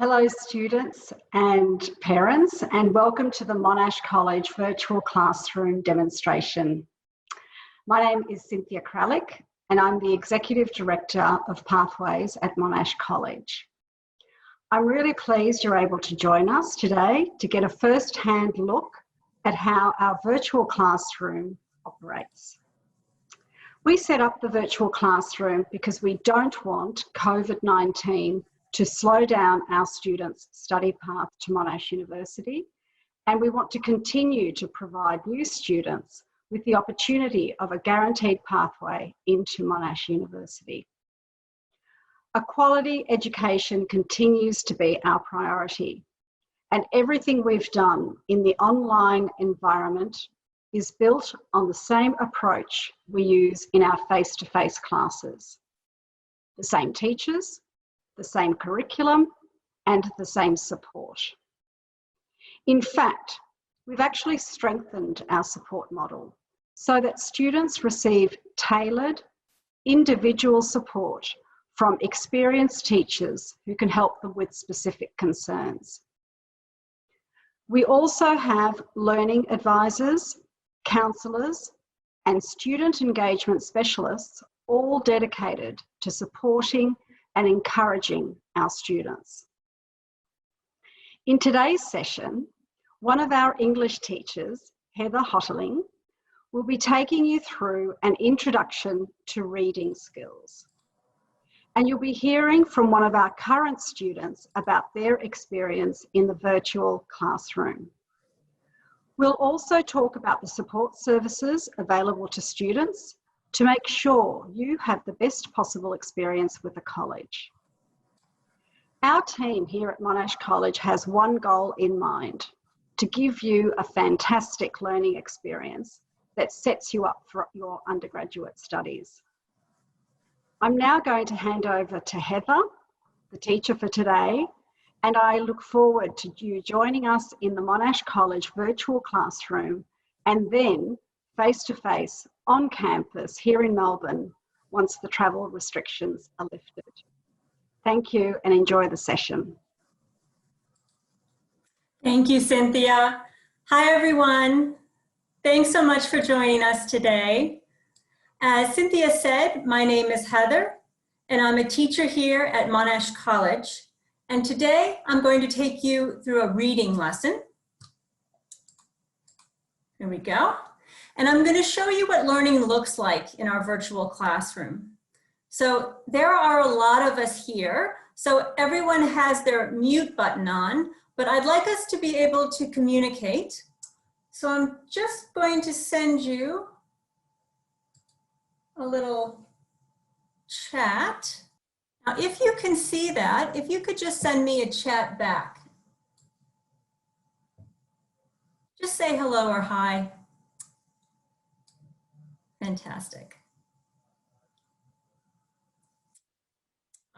Hello students and parents, and welcome to the Monash College virtual classroom demonstration. My name is Cynthia Kralik and I'm the Executive Director of Pathways at Monash College. I'm really pleased you're able to join us today to get a first-hand look at how our virtual classroom operates. We set up the virtual classroom because we don't want COVID-19 to slow down our students' study path to Monash University, and we want to continue to provide new students with the opportunity of a guaranteed pathway into Monash University. A quality education continues to be our priority, and everything we've done in the online environment is built on the same approach we use in our face-to-face classes. The same teachers, the same curriculum, and the same support. In fact, we've actually strengthened our support model so that students receive tailored, individual support from experienced teachers who can help them with specific concerns. We also have learning advisors, counsellors, and student engagement specialists, all dedicated to supporting and encouraging our students. In today's session, one of our English teachers, Heather Hotterling, will be taking you through an introduction to reading skills. And you'll be hearing from one of our current students about their experience in the virtual classroom. We'll also talk about the support services available to students to make sure you have the best possible experience with the college. Our team here at Monash College has one goal in mind: to give you a fantastic learning experience that sets you up for your undergraduate studies. I'm now going to hand over to Heather, the teacher for today, and I look forward to you joining us in the Monash College virtual classroom and then face-to-face on campus here in Melbourne once the travel restrictions are lifted. Thank you and enjoy the session. Thank you, Cynthia. Hi, everyone. Thanks so much for joining us today. As Cynthia said, my name is Heather, and I'm a teacher here at Monash College. And today I'm going to take you through a reading lesson. Here we go. And I'm going to show you what learning looks like in our virtual classroom. So there are a lot of us here, so everyone has their mute button on, but I'd like us to be able to communicate. So I'm just going to send you a little chat. Now, if you can see that, if you could just send me a chat back. Just say hello or hi. Fantastic.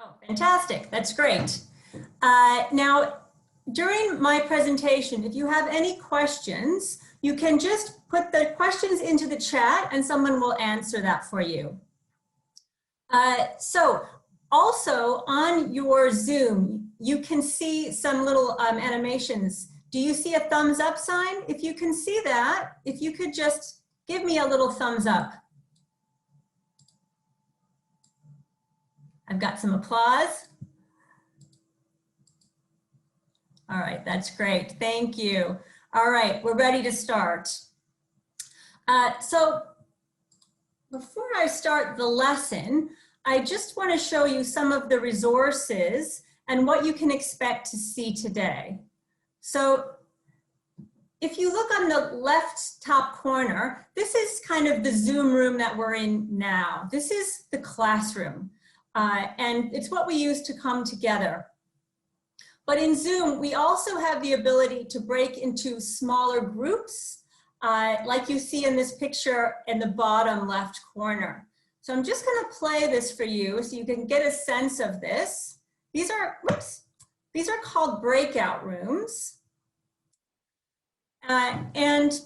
Oh, fantastic. That's great. Now, during my presentation, if you have any questions, you can just put the questions into the chat and someone will answer that for you. So also on your Zoom, you can see some little animations. Do you see a thumbs up sign? If you can see that, if you could just give me a little thumbs up. I've got some applause. All right, that's great. Thank you. All right, we're ready to start. So before I start the lesson, I just want to show you some of the resources and what you can expect to see today. So if you look on the left top corner, this is kind of the Zoom room that we're in now. This is the classroom, and it's what we use to come together. But in Zoom, we also have the ability to break into smaller groups, like you see in this picture in the bottom left corner. So I'm just going to play this for you so you can get a sense of this. These are called breakout rooms. And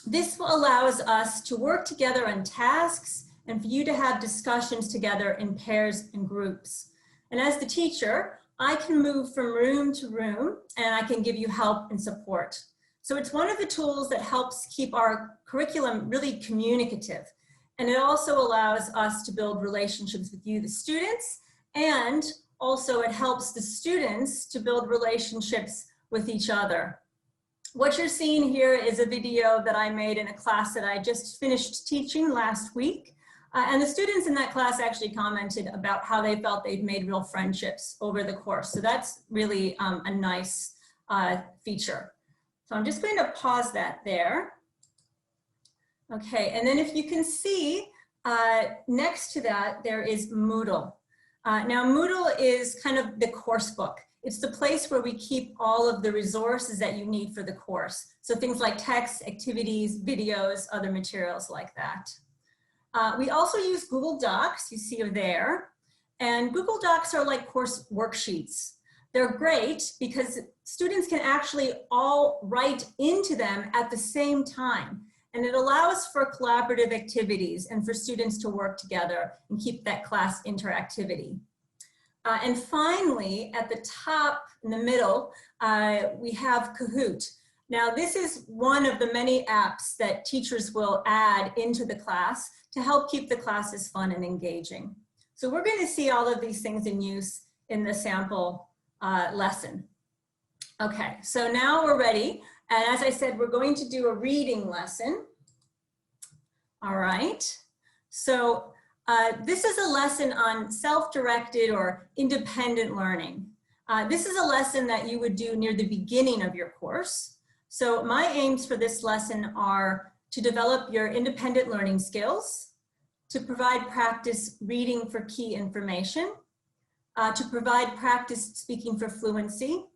this allows us to work together on tasks and for you to have discussions together in pairs and groups. And as the teacher, I can move from room to room and I can give you help and support. So it's one of the tools that helps keep our curriculum really communicative. And it also allows us to build relationships with you, the students, and also it helps the students to build relationships with each other. What you're seeing here is a video that I made in a class that I just finished teaching last week. And the students in that class actually commented about how they felt they'd made real friendships over the course. So that's really a nice feature. So I'm just going to pause that there. Okay, and then if you can see, next to that, there is Moodle. Now Moodle is kind of the course book. It's the place where we keep all of the resources that you need for the course. So things like texts, activities, videos, other materials like that. We also use Google Docs, you see there. And Google Docs are like course worksheets. They're great because students can actually all write into them at the same time. And it allows for collaborative activities and for students to work together and keep that class interactivity. And finally, at the top in the middle, we have Kahoot. Now, this is one of the many apps that teachers will add into the class to help keep the classes fun and engaging. So we're going to see all of these things in use in the sample lesson. Okay, so now we're ready. And as I said, we're going to do a reading lesson. All right, so this is a lesson on self-directed or independent learning. This is a lesson that you would do near the beginning of your course. So my aims for this lesson are to develop your independent learning skills, to provide practice reading for key information, to provide practice speaking for fluency.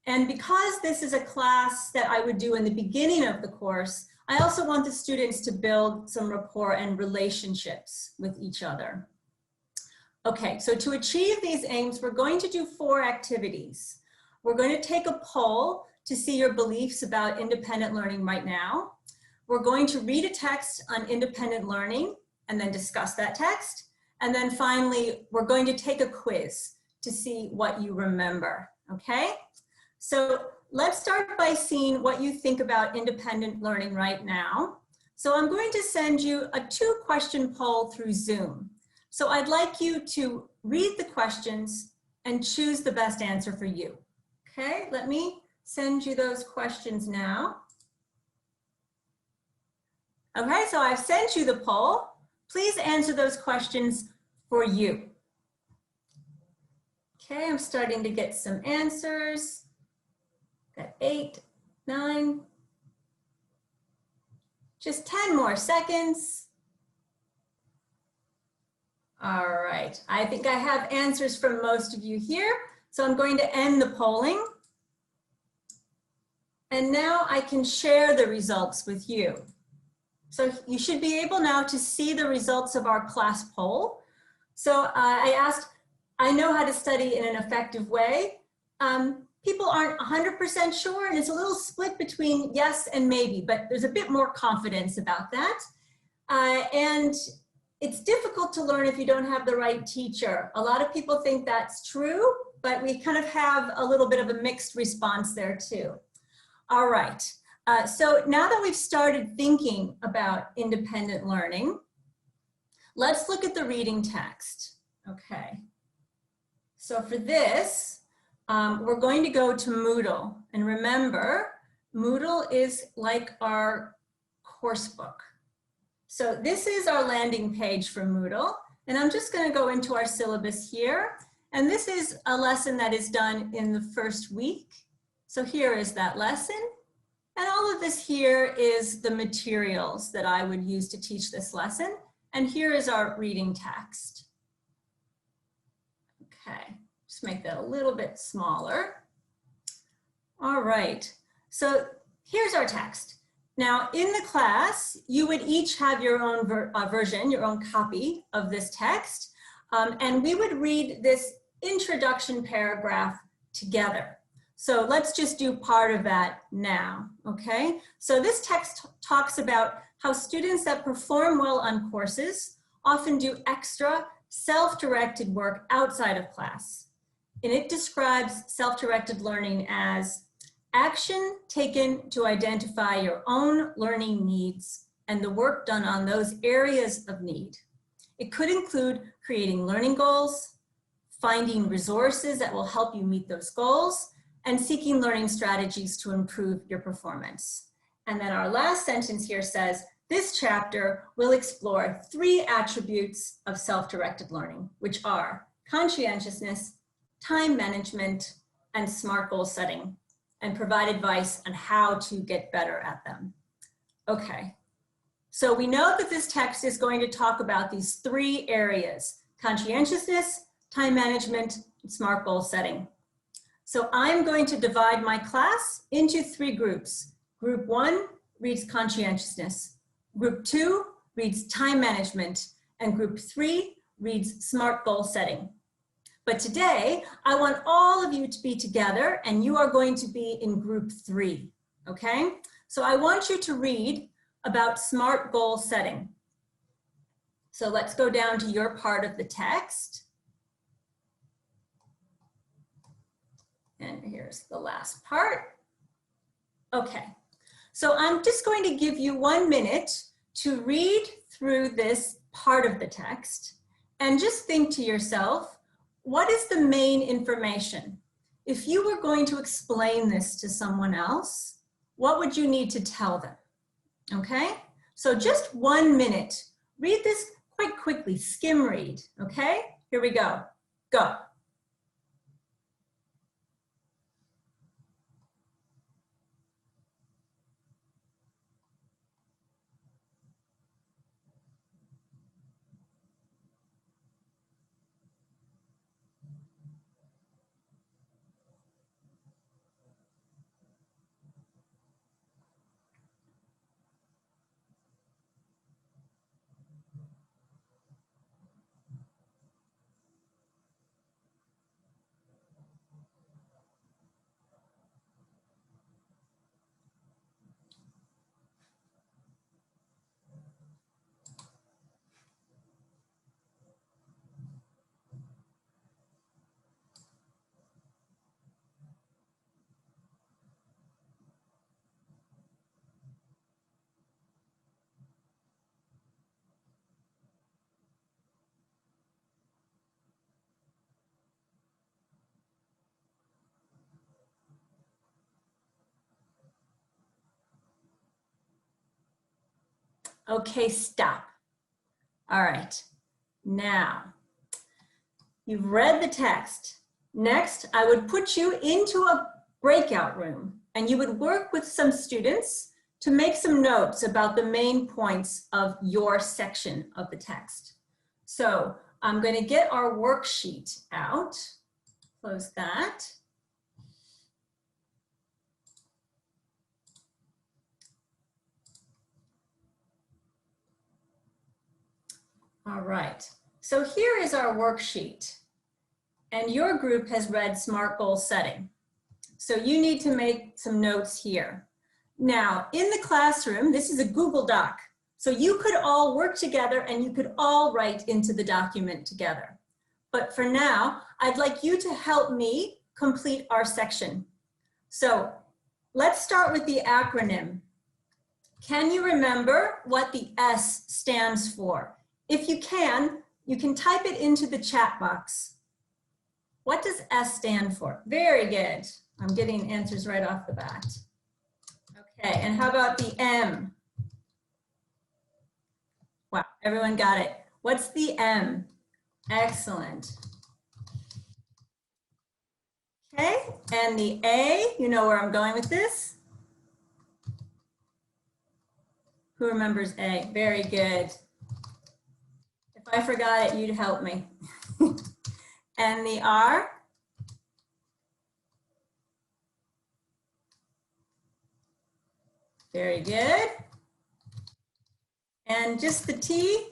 And because this is a class that I would do in the beginning of the course, I also want the students to build some rapport and relationships with each other. Okay, so to achieve these aims, we're going to do 4 activities. We're going to take a poll to see your beliefs about independent learning right now. We're going to read a text on independent learning and then discuss that text. And then finally, we're going to take a quiz to see what you remember, okay? So let's start by seeing what you think about independent learning right now. So I'm going to send you a 2-question poll through Zoom. So I'd like you to read the questions and choose the best answer for you. Okay, let me send you those questions now. Okay, so I've sent you the poll. Please answer those questions for you. Okay, I'm starting to get some answers. Got 8, 9, just 10 more seconds. All right, I think I have answers from most of you here. So I'm going to end the polling. And now I can share the results with you. So you should be able now to see the results of our class poll. So I asked, I know how to study in an effective way. People aren't 100% sure, and it's a little split between yes and maybe, but there's a bit more confidence about that. And it's difficult to learn if you don't have the right teacher. A lot of people think that's true, but we kind of have a little bit of a mixed response there too. All right, so now that we've started thinking about independent learning, let's look at the reading text. Okay, so for this, we're going to go to Moodle. And remember, Moodle is like our course book. So this is our landing page for Moodle. And I'm just going to go into our syllabus here. And this is a lesson that is done in the first week. So here is that lesson. And all of this here is the materials that I would use to teach this lesson. And here is our reading text. Okay. Just make that a little bit smaller. All right, so here's our text. Now in the class, you would each have your own version, your own copy of this text, and we would read this introduction paragraph together. So let's just do part of that now, okay? So this text talks about how students that perform well on courses often do extra self-directed work outside of class. and it describes self-directed learning as action taken to identify your own learning needs and the work done on those areas of need. It could include creating learning goals, finding resources that will help you meet those goals, and seeking learning strategies to improve your performance. And then our last sentence here says, this chapter will explore 3 attributes of self-directed learning, which are conscientiousness, time management, and SMART goal setting, and provide advice on how to get better at them. Okay, so we know that this text is going to talk about these 3 areas: conscientiousness, time management, and SMART goal setting. So I'm going to divide my class into 3 groups. Group 1 reads conscientiousness. Group 2 reads time management. And group 3 reads SMART goal setting. But today, I want all of you to be together, and you are going to be in group 3, okay? So I want you to read about SMART goal setting. So let's go down to your part of the text. And here's the last part. Okay, so I'm just going to give you 1 minute to read through this part of the text and just think to yourself, what is the main information? If you were going to explain this to someone else, what would you need to tell them? Okay, so just 1 minute. Read this quite quickly, skim read, okay? Here we go, go. Okay, stop. All right, now you've read the text. Next, I would put you into a breakout room and you would work with some students to make some notes about the main points of your section of the text. So I'm going to get our worksheet out, close that. All right, so here is our worksheet, and your group has read SMART goal setting. So you need to make some notes here. Now, in the classroom, this is a Google Doc, so you could all work together and you could all write into the document together. But for now, I'd like you to help me complete our section. So let's start with the acronym. Can you remember what the S stands for? If you can type it into the chat box. What does S stand for? Very good. I'm getting answers right off the bat. Okay, and how about the M? Wow, everyone got it. What's the M? Excellent. Okay, and the A, you know where I'm going with this? Who remembers A? Very good. If I forgot it, you'd help me. And the R? Very good. And just the T,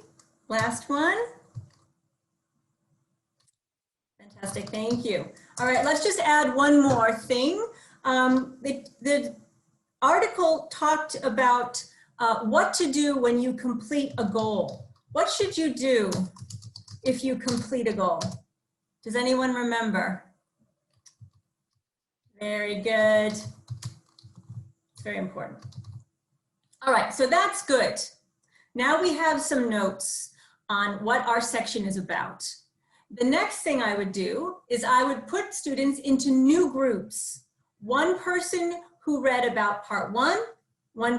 last one. Fantastic, thank you. All right, let's just add one more thing. The article talked about what to do when you complete a goal. What should you do if you complete a goal? Does anyone remember? Very good. Very important. All right, so that's good. Now we have some notes on what our section is about. The next thing I would do is I would put students into new groups. One person who read about part one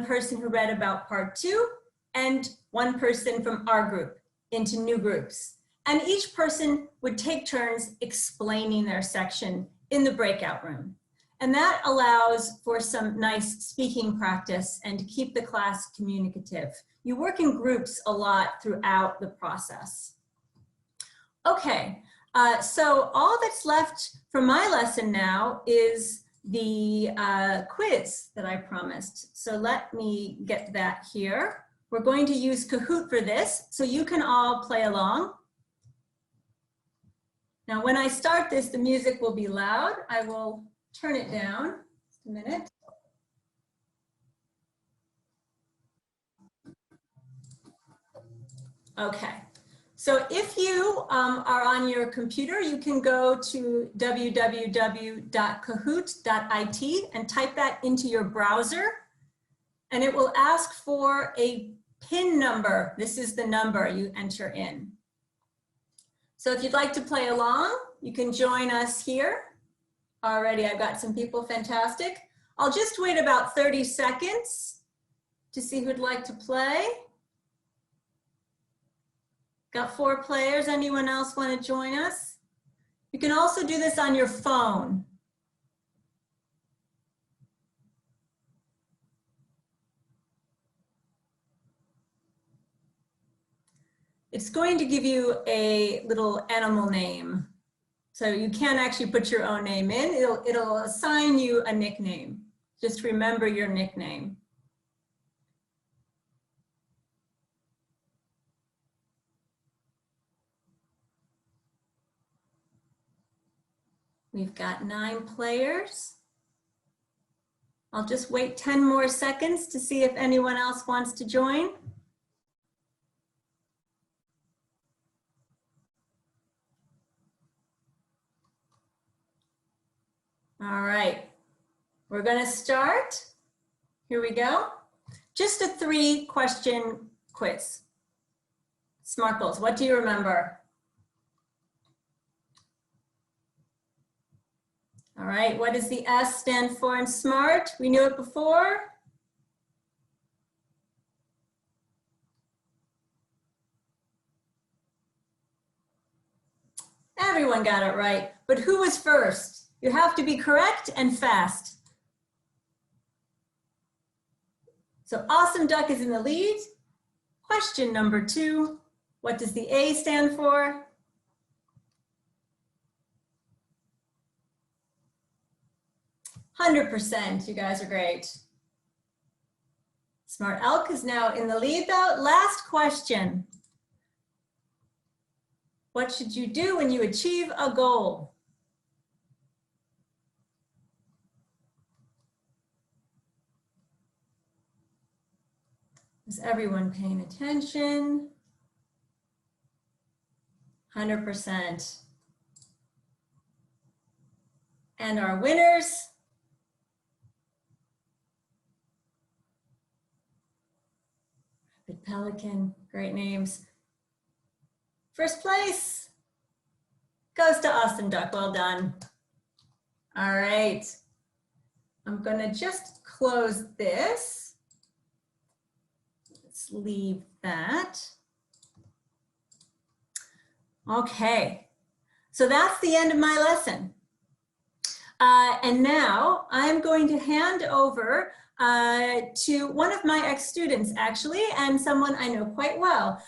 person who read about part two, and one person from our group into new groups. And each person would take turns explaining their section in the breakout room. And that allows for some nice speaking practice and to keep the class communicative. You work in groups a lot throughout the process. Okay, so all that's left for my lesson now is the quiz that I promised. So let me get that here. We're going to use Kahoot for this, so you can all play along. Now, when I start this, the music will be loud. I will turn it down. Just a minute. Okay, so if you are on your computer, you can go to www.kahoot.it and type that into your browser, and it will ask for a PIN number. This is the number you enter in. So if you'd like to play along, you can join us here. Already, I've got some people, fantastic. I'll just wait about 30 seconds to see who'd like to play. Got 4 players. Anyone else want to join us? You can also do this on your phone. It's going to give you a little animal name. So you can't actually put your own name in. It'll assign you a nickname. Just remember your nickname. We've got 9 players. I'll just wait 10 more seconds to see if anyone else wants to join. All right, we're gonna start. Here we go. Just a 3-question quiz. Smarkles, what do you remember? All right, what does the S stand for in SMART? We knew it before. Everyone got it right, but who was first? You have to be correct and fast. So Awesome Duck is in the lead. Question number 2, what does the A stand for? %, you guys are great. Smart Elk is now in the lead though. Last question. What should you do when you achieve a goal? Is everyone paying attention? 100%. And our winners. Rapid Pelican, great names. First place goes to Awesome Duck, well done. All right, I'm gonna just close this. Let's leave that. Okay, so that's the end of my lesson. And now I'm going to hand over to one of my ex-students actually, and someone I know quite well.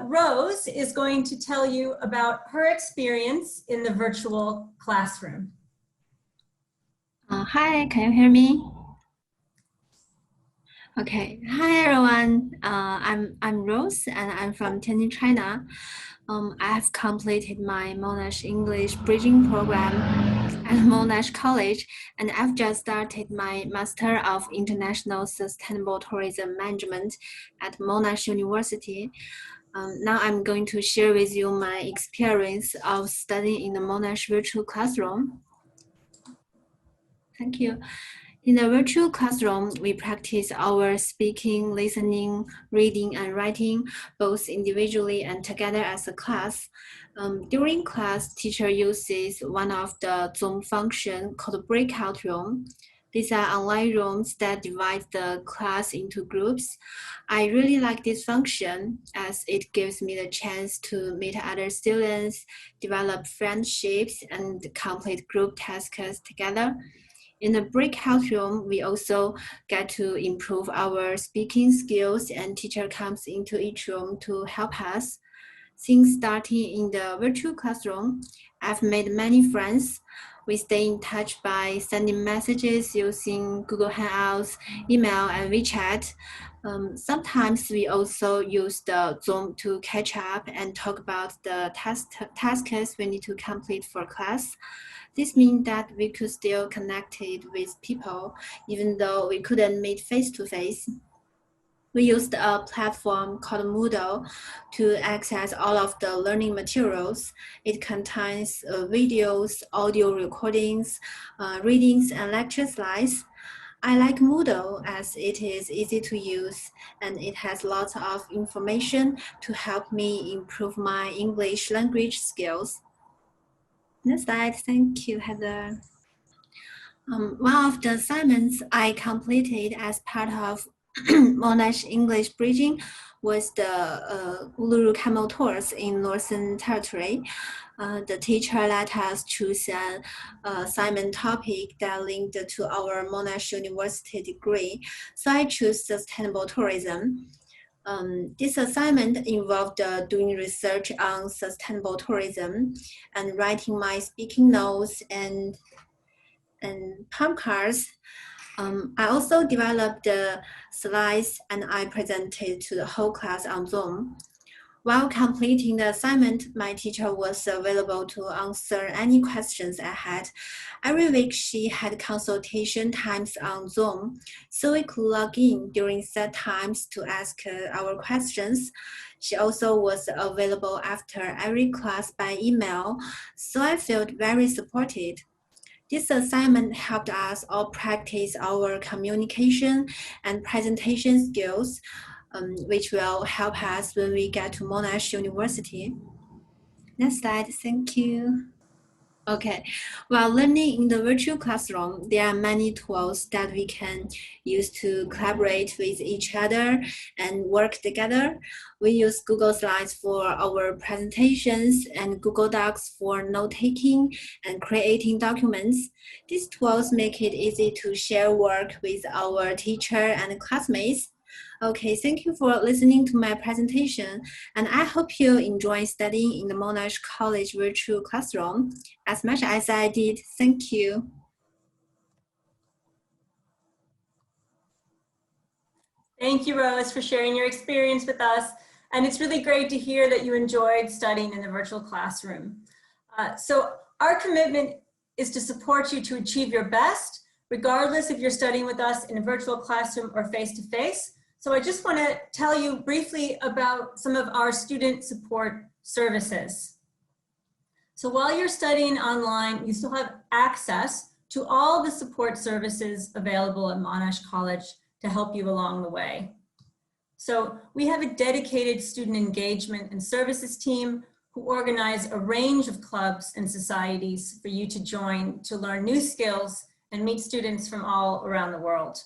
Rose is going to tell you about her experience in the virtual classroom. Hi, can you hear me? Okay, hi everyone. I'm Rose and I'm from Tianjin, China. I have completed my Monash English Bridging Program at Monash College, and I've just started my Master of International Sustainable Tourism Management at Monash University. Now I'm going to share with you my experience of studying in the Monash virtual classroom. Thank you. In the virtual classroom, we practice our speaking, listening, reading, and writing, both individually and together as a class. During class, teacher uses one of the Zoom function called breakout room. These are online rooms that divide the class into groups. I really like this function as it gives me the chance to meet other students, develop friendships, and complete group tasks together. In the breakout room, we also get to improve our speaking skills, and teacher comes into each room to help us. Since starting in the virtual classroom, I've made many friends. We stay in touch by sending messages using Google Hangouts, email, and WeChat. Sometimes we also use the Zoom to catch up and talk about the tasks we need to complete for class. This means that we could still connected with people even though we couldn't meet face-to-face. We used a platform called Moodle to access all of the learning materials. It contains videos, audio recordings, readings, and lecture slides. I like Moodle as it is easy to use and it has lots of information to help me improve my English language skills. Next slide, thank you, Heather. One of the assignments I completed as part of Monash English Bridging was the Uluru Camel Tours in Northern Territory. The teacher let us choose an assignment topic that linked to our Monash University degree. So I chose sustainable tourism. This assignment involved doing research on sustainable tourism and writing my speaking notes and palm cards. I also developed the slides and I presented to the whole class on Zoom. While completing the assignment, my teacher was available to answer any questions I had. Every week, she had consultation times on Zoom, so we could log in during set times to ask our questions. She also was available after every class by email, so I felt very supported. This assignment helped us all practice our communication and presentation skills, which will help us when we get to Monash University. Next slide, thank you. Okay, while learning in the virtual classroom, there are many tools that we can use to collaborate with each other and work together. We use Google Slides for our presentations and Google Docs for note-taking and creating documents. These tools make it easy to share work with our teacher and classmates. Okay, thank you for listening to my presentation, and I hope you enjoy studying in the Monash College virtual classroom as much as I did. Thank you. Thank you, Rose, for sharing your experience with us. And it's really great to hear that you enjoyed studying in the virtual classroom. So our commitment is to support you to achieve your best, regardless if you're studying with us in a virtual classroom or face-to-face. So I just want to tell you briefly about some of our student support services. So while you're studying online, you still have access to all the support services available at Monash College to help you along the way. So we have a dedicated student engagement and services team who organize a range of clubs and societies for you to join to learn new skills and meet students from all around the world.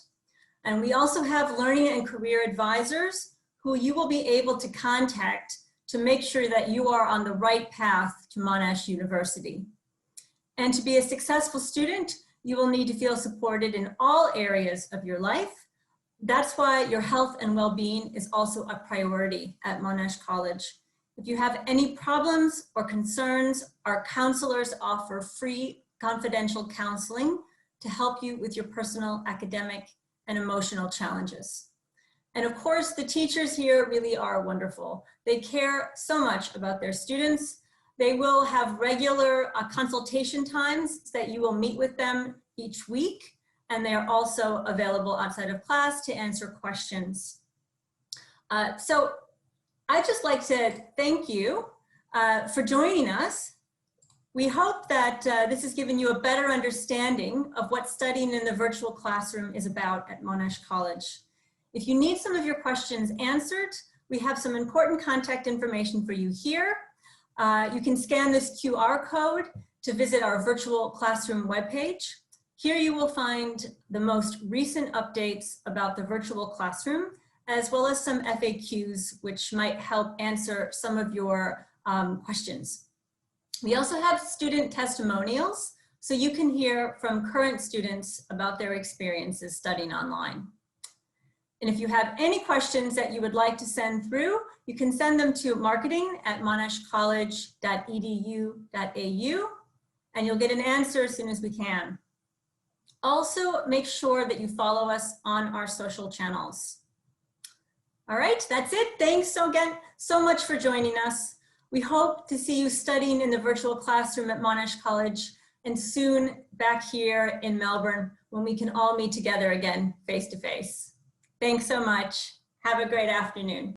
And we also have learning and career advisors who you will be able to contact to make sure that you are on the right path to Monash University. And to be a successful student, you will need to feel supported in all areas of your life. That's why your health and well-being is also a priority at Monash College. If you have any problems or concerns, our counselors offer free confidential counseling to help you with your personal, academic, and emotional challenges. And of course, the teachers here really are wonderful. They care so much about their students. They will have regular consultation times so that you will meet with them each week. And they are also available outside of class to answer questions. So I'd just like to thank you for joining us. We hope that this has given you a better understanding of what studying in the virtual classroom is about at Monash College. If you need some of your questions answered, we have some important contact information for you here. You can scan this QR code to visit our virtual classroom webpage. Here you will find the most recent updates about the virtual classroom, as well as some FAQs, which might help answer some of your questions. We also have student testimonials, so you can hear from current students about their experiences studying online. And if you have any questions that you would like to send through, you can send them to marketing@monashcollege.edu.au, and you'll get an answer as soon as we can. Also, make sure that you follow us on our social channels. All right, that's it. Thanks again so much for joining us. We hope to see you studying in the virtual classroom at Monash College, and soon back here in Melbourne when we can all meet together again face to face. Thanks so much. Have a great afternoon.